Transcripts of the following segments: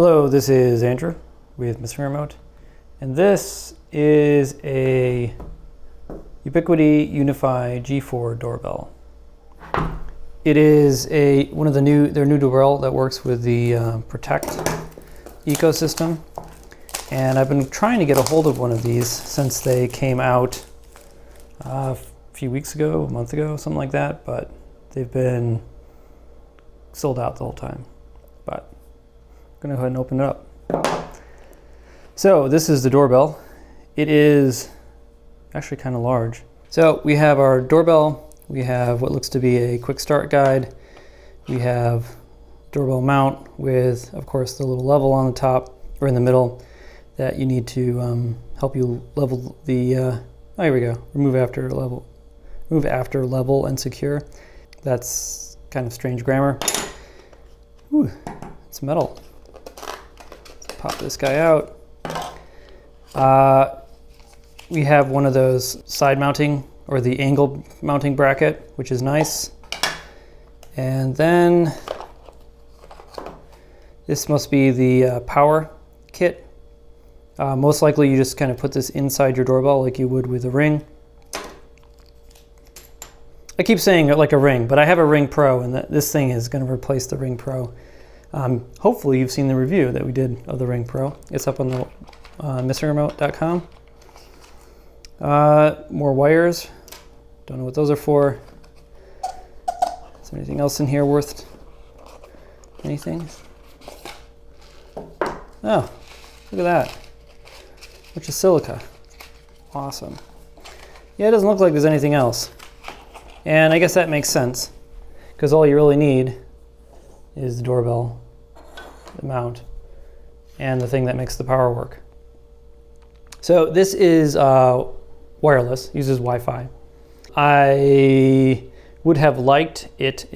Hello, this is Andrew with Mr. Remote, and this is a Ubiquiti UniFi G4 doorbell. It is one of their new doorbell that works with the Protect ecosystem, and I've been trying to get a hold of one of these since they came out a few weeks ago, a month ago, something like that, but they've been sold out the whole time. But I'm gonna go ahead and open it up. So this is the doorbell. It is actually kind of large. So we have our doorbell, we have what looks to be a quick start guide, we have doorbell mount with, of course, the little level on the top or in the middle that you need to help you level the, oh, here we go, remove after level and secure. That's kind of strange grammar. Ooh, it's metal. Let's pop this guy out. We have one of those side mounting or the angle mounting bracket, which is nice. And then this must be the power kit. Most likely you just kind of put this inside your doorbell like you would with a Ring. I keep saying it like a Ring, but I have a Ring Pro, and this thing is going to replace the Ring Pro. Hopefully you've seen the review that we did of the Ring Pro. It's up on the mrremote.com. More wires. Don't know what those are for. Is there anything else in here worth anything? Oh, look at that. Bunch of silica. Awesome. Yeah, it doesn't look like there's anything else. And I guess that makes sense, because all you really need is the doorbell, the mount, and the thing that makes the power work. So this is wireless, uses Wi-Fi. I would have liked it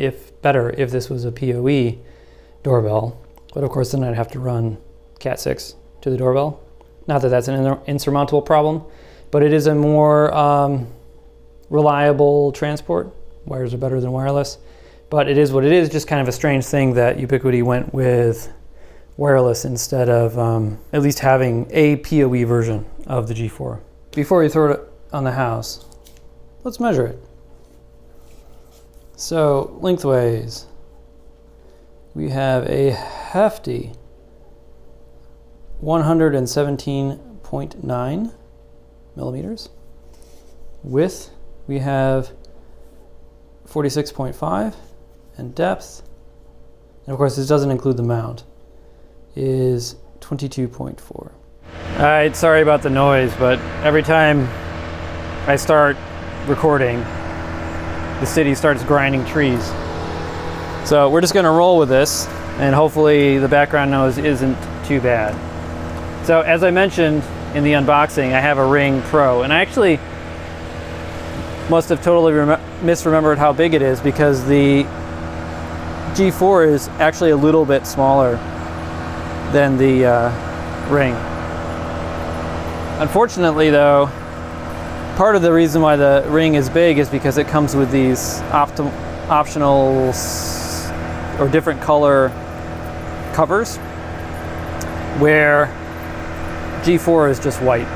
better if this was a PoE doorbell, but of course then I'd have to run Cat 6 to the doorbell. Not that that's an insurmountable problem, but it is a more reliable transport. Wires are better than wireless, but it is what it is. Just kind of a strange thing that Ubiquiti went with wireless instead of at least having a PoE version of the G4. Before you throw it on the house, let's measure it. So lengthways, we have a hefty 117.9 millimeters. Width, we have 46.5, and depth, and of course this doesn't include the mount, is 22.4. All right, sorry about the noise, but every time I start recording, the city starts grinding trees. So we're just gonna roll with this, and hopefully the background noise isn't too bad. So as I mentioned in the unboxing, I have a Ring Pro, and I actually must have totally misremembered how big it is, because the G4 is actually a little bit smaller than the Ring. Unfortunately though, part of the reason why the Ring is big is because it comes with these optional or different color covers, where G4 is just white.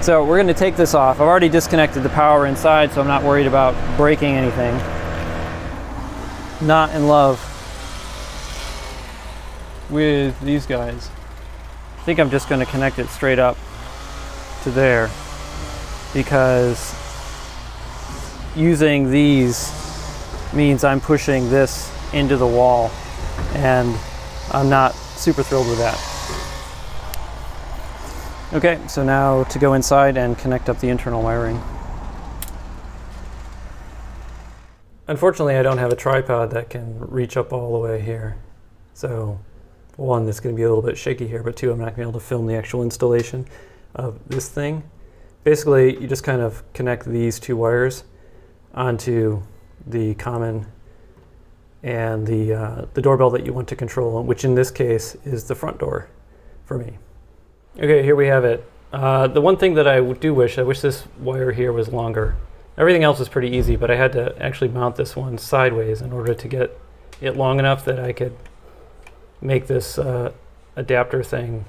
So we're going to take this off. I've already disconnected the power inside, so I'm not worried about breaking anything. Not in love with these guys. I think I'm just going to connect it straight up to there, because using these means I'm pushing this into the wall, and I'm not super thrilled with that. Okay, so now to go inside and connect up the internal wiring. Unfortunately, I don't have a tripod that can reach up all the way here. So, one, it's going to be a little bit shaky here, but two, I'm not going to be able to film the actual installation of this thing. Basically, you just kind of connect these two wires onto the common and the doorbell that you want to control, which in this case is the front door for me. Okay, here we have it. The one thing that I wish this wire here was longer. Everything else is pretty easy, but I had to actually mount this one sideways in order to get it long enough that I could make this adapter thing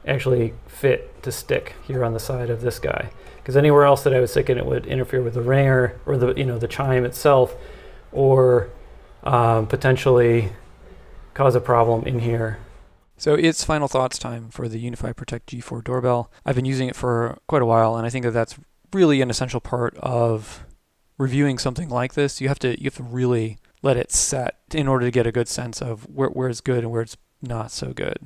actually fit to stick here on the side of this guy. Because anywhere else that I would stick it, it would interfere with the ringer or the chime itself, or potentially cause a problem in here. So it's final thoughts time for the UniFi Protect G4 doorbell. I've been using it for quite a while, and I think that that's really an essential part of reviewing something like this. You have to really let it set in order to get a good sense of where it's good and where it's not so good.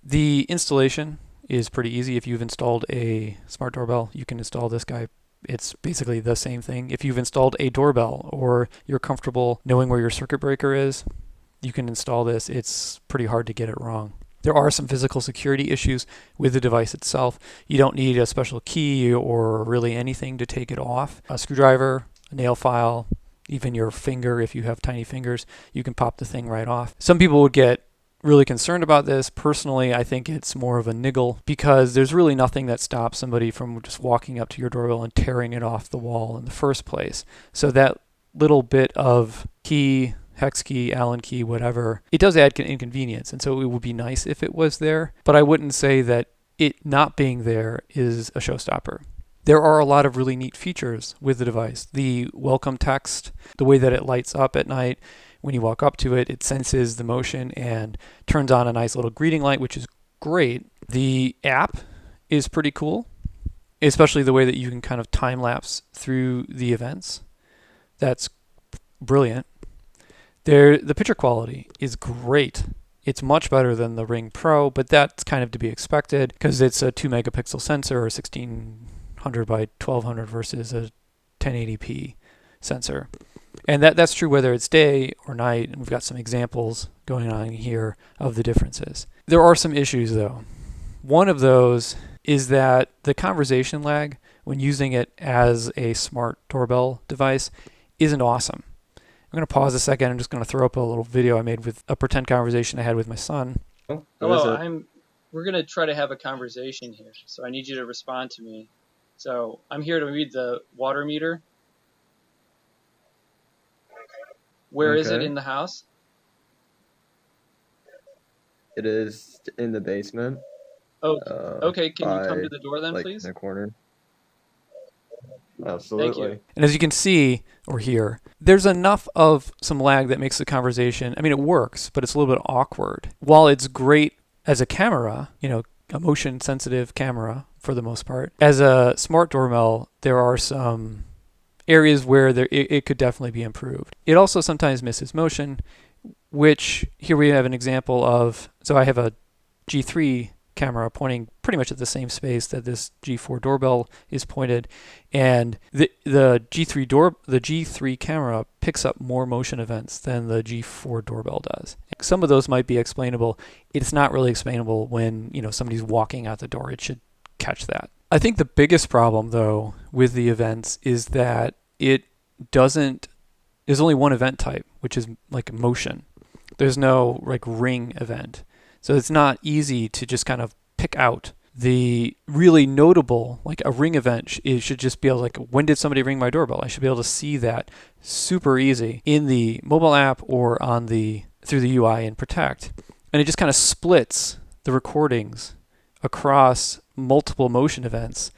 The installation is pretty easy. If you've installed a smart doorbell, you can install this guy. It's basically the same thing. If you've installed a doorbell or you're comfortable knowing where your circuit breaker is, you can install this. It's pretty hard to get it wrong. There are some physical security issues with the device itself. You don't need a special key or really anything to take it off. A screwdriver, a nail file, even your finger, if you have tiny fingers, you can pop the thing right off. Some people would get really concerned about this. Personally, I think it's more of a niggle because there's really nothing that stops somebody from just walking up to your doorbell and tearing it off the wall in the first place. So that little bit of key, hex key, Allen key, whatever, it does add inconvenience. And so it would be nice if it was there, but I wouldn't say that it not being there is a showstopper. There are a lot of really neat features with the device. The welcome text, the way that it lights up at night, when you walk up to it, it senses the motion and turns on a nice little greeting light, which is great. The app is pretty cool, especially the way that you can kind of time lapse through the events. That's brilliant. The picture quality is great. It's much better than the Ring Pro, but that's kind of to be expected because it's a 2 megapixel sensor or 1600 by 1200 versus a 1080p sensor. And that's true whether it's day or night, and we've got some examples going on here of the differences. There are some issues though. One of those is that the conversation lag when using it as a smart doorbell device isn't awesome. I'm going to pause a second. I'm just going to throw up a little video I made with a pretend conversation I had with my son. Hello, we're going to try to have a conversation here, so I need you to respond to me. So I'm here to read the water meter. Where is it in the house? It is in the basement. Oh, okay. Can you come to the door then, please? In the corner. Absolutely. Thank you. And as you can see or hear, there's enough of some lag that makes the conversation, I mean, it works, but it's a little bit awkward. While it's great as a camera, a motion sensitive camera for the most part, as a smart doorbell, there are some areas where it could definitely be improved. It also sometimes misses motion, which here we have an example of. So I have a G3 camera pointing pretty much at the same space that this G4 doorbell is pointed, and the G3 camera picks up more motion events than the G4 doorbell does. Some of those might be explainable. It's not really explainable when somebody's walking out the door. It should catch that. I think the biggest problem though with the events is that there's only one event type, which is like motion. There's no like ring event. So it's not easy to just kind of pick out the really notable, like a ring event. It should just be able to, like, when did somebody ring my doorbell? I should be able to see that super easy in the mobile app or through the UI in Protect. And it just kind of splits the recordings across multiple motion events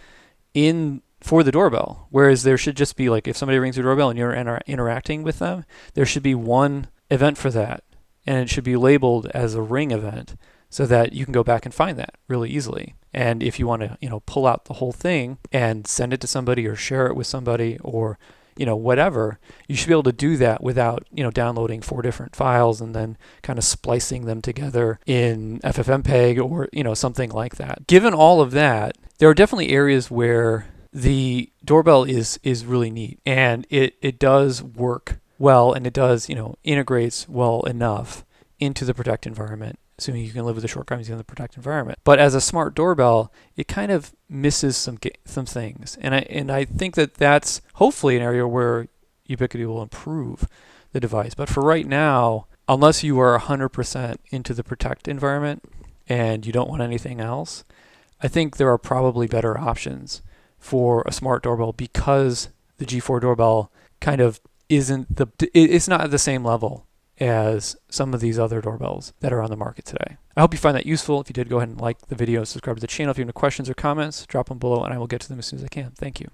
for the doorbell. Whereas there should just be, like, if somebody rings your doorbell and you're interacting with them, there should be one event for that. And it should be labeled as a ring event so that you can go back and find that really easily. And if you want to, pull out the whole thing and send it to somebody or share it with somebody or, whatever, you should be able to do that without, downloading 4 different files and then kind of splicing them together in FFmpeg or, something like that. Given all of that, there are definitely areas where the doorbell is really neat and it does work well, and it does, integrates well enough into the Protect environment, assuming you can live with the shortcomings in the Protect environment. But as a smart doorbell, it kind of misses some things, and I think that that's hopefully an area where Ubiquiti will improve the device. But for right now, unless you are 100% into the Protect environment and you don't want anything else, I think there are probably better options for a smart doorbell because the G4 doorbell kind of it's not at the same level as some of these other doorbells that are on the market today. I hope you find that useful. If you did, go ahead and like the video, subscribe to the channel. If you have any questions or comments, drop them below and I will get to them as soon as I can. Thank you.